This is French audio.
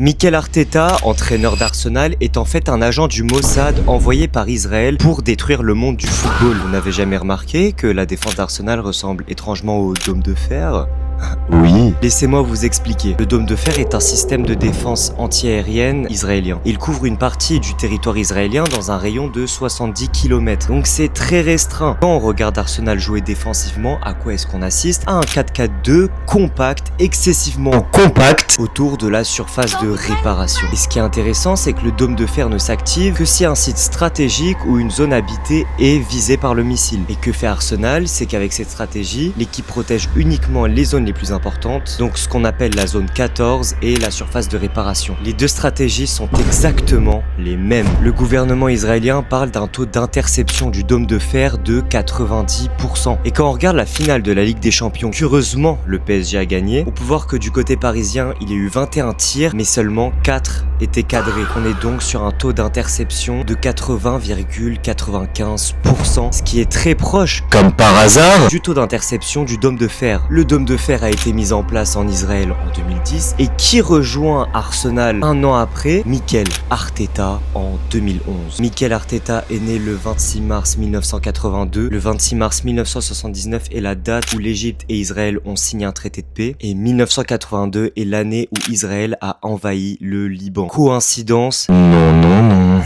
Mikel Arteta, entraîneur d'Arsenal, est en fait un agent du Mossad envoyé par Israël pour détruire le monde du football. Vous n'avez jamais remarqué que la défense d'Arsenal ressemble étrangement au dôme de fer ? Oui. Laissez-moi vous expliquer. Le dôme de fer est un système de défense anti-aérienne israélien. Il couvre une partie du territoire israélien dans un rayon de 70 km. Donc c'est très restreint. Quand on regarde Arsenal jouer défensivement, à quoi est-ce qu'on assiste? À un 4-4-2 compact, excessivement compact, autour de la surface de réparation. Et ce qui est intéressant, c'est que le dôme de fer ne s'active que si un site stratégique ou une zone habitée est visée par le missile. Et que fait Arsenal? C'est qu'avec cette stratégie, l'équipe protège uniquement les zones les plus importantes, donc ce qu'on appelle la zone 14 et la surface de réparation. Les deux stratégies sont exactement les mêmes. Le gouvernement israélien parle d'un taux d'interception du dôme de fer de 90%. Et quand on regarde la finale de la Ligue des Champions, curieusement le PSG a gagné, on peut voir que du côté parisien, il y a eu 21 tirs, mais seulement 4 étaient cadrés. On est donc sur un taux d'interception de 80,95%, ce qui est très proche, Comme par hasard. du taux d'interception du dôme de fer. Le dôme de fer a été mis en place en Israël en 2010 et qui rejoint Arsenal un an après? Mikel Arteta en 2011. Mikel Arteta est né le 26 mars 1982. Le 26 mars 1979 est la date où l'Égypte et Israël ont signé un traité de paix et 1982 est l'année où Israël a envahi le Liban. Coïncidence? Non, non, non.